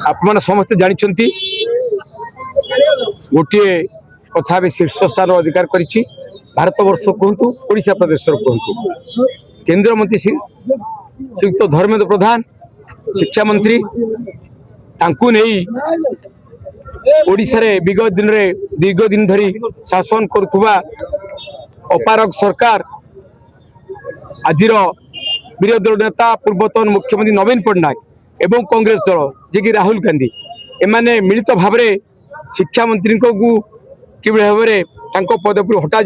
आपने समस्ते जानते गोटे कथा भी शीर्ष स्थान अधिकार करी भारत वर्ष कहतु ओडिशा प्रदेश कहतु केंद्र मंत्री श्रीयुक्त धर्मेंद्र प्रधान शिक्षा मंत्री तांकु नहीं ओडिशा रे विगत दिन रे दीर्घ दिन धरी शासन करुवा अपारग सरकार आज विरोधी दल नेता पूर्वतन मुख्यमंत्री नवीन पट्टनायक एवं कांग्रेस दल जे कि राहुल गांधी एमाने मिलित भाव में शिक्षा मंत्री को कि भाव में पदवी हटा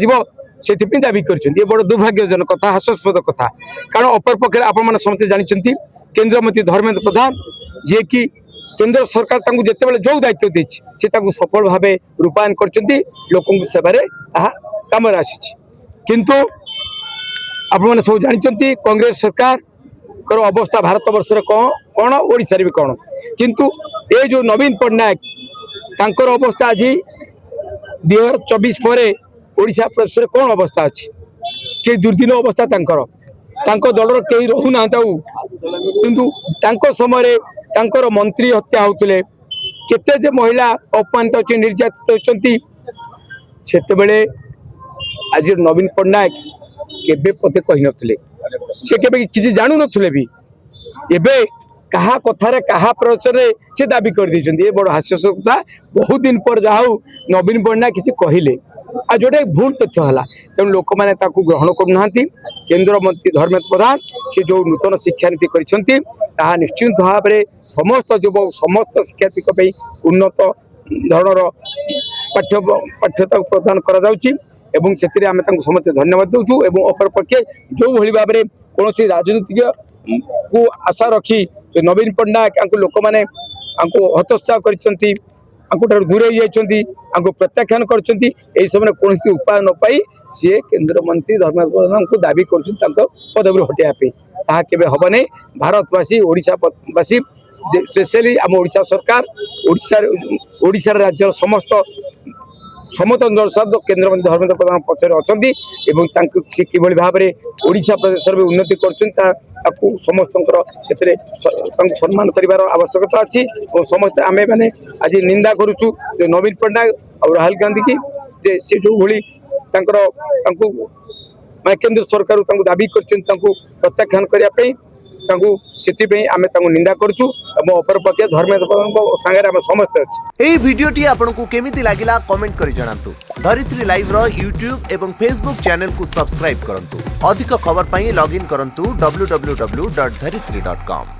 से दाबी कर बड़ दुर्भाग्यजनक कथा हास्यास्पद कथा कारण अपर पक्षे आपण समस्त जानते केंद्र मंत्री धर्मेंद्र प्रधान जे कि केंद्र सरकार जिते जो दायित्व देती सफल भाव रूपायन कर लोक सेवार कम आसी किंतु आपने सब जानते कांग्रेस सरकार अवस्था भारत वर्ष कौन ओडिशा भी कौन किंतु ये जो नवीन पट्टनायक तांकर अवस्था आज 2024 पर ओडिशा प्रदेश कौन अवस्था अच्छी कई दुर्दिन अवस्था दलर कई रोना किंतु समय मंत्री हत्या होते केते महिला अपमानित अच्छी निर्यातित होती से आज नवीन पट्टनायक केबे पते कही नथिले से केबे किसी जानू नथिले भी एबे कहा कथारे कहा प्रचार से दाबी कर दी ये बड़ हास्यास्पद कथा बहुत दिन पर जाऊ नवीन पट्टनायक किसी कहले आ जोटे भूल तथ्य है तेणु लोक मैंने ग्रहण करना केंद्र मंत्री धर्मेंद्र प्रधान से जो नूतन शिक्षा नीति कर निश्चित भाव में समस्त युवक समस्त शिक्षार्थी उन्नत धरणर पाठ्यता प्रदान करा एवं से समस्त धन्यवाद दौचु एवं अपर पक्षे जो भली भाव में कौन राजनीतिज्ञ को आशा रखी जो नवीन पट्टनायक लोक मैंने हतोत्साह कर दूरे जाती प्रत्याख्यान कर समय कौन उपाय न पाई सी केंद्र मंत्री धर्मेंद्र प्रधान को दाबी कर पदवी हटाइवाई ताहा केबे हब नहीं भारतवासी ओडिशावासी स्पेशली आम ओडिशा सरकार ओडिशा राज्य समस्त समतन दर्शक केंद्र मंत्री धर्मेंद्र प्रधान पक्षर अच्छा कि भाव में ओडिशा प्रदेश में उन्नति कर समस्त सम्मान कर आवश्यकता अच्छी और समस्त आमे मैंने आज निंदा करुचु जो नवीन पट्टनायक और राहुल गांधी की से जो भली केंद्र सरकार दाबी कर प्रत्याख्यान करने से आम निंदा करुचु अपर पक्ष धर्मेंद्र प्रधान सागर आम समस्त अच्छे। एही वीडियोटी आपनकु केमिति लागिला कमेंट करि जणांतु। धरित्री लाइव रो यूट्यूब एवं फेसबुक चैनल को सब्सक्राइब करंतु। अधिक खबर पई लॉगिन करंतु www.dharitri.com।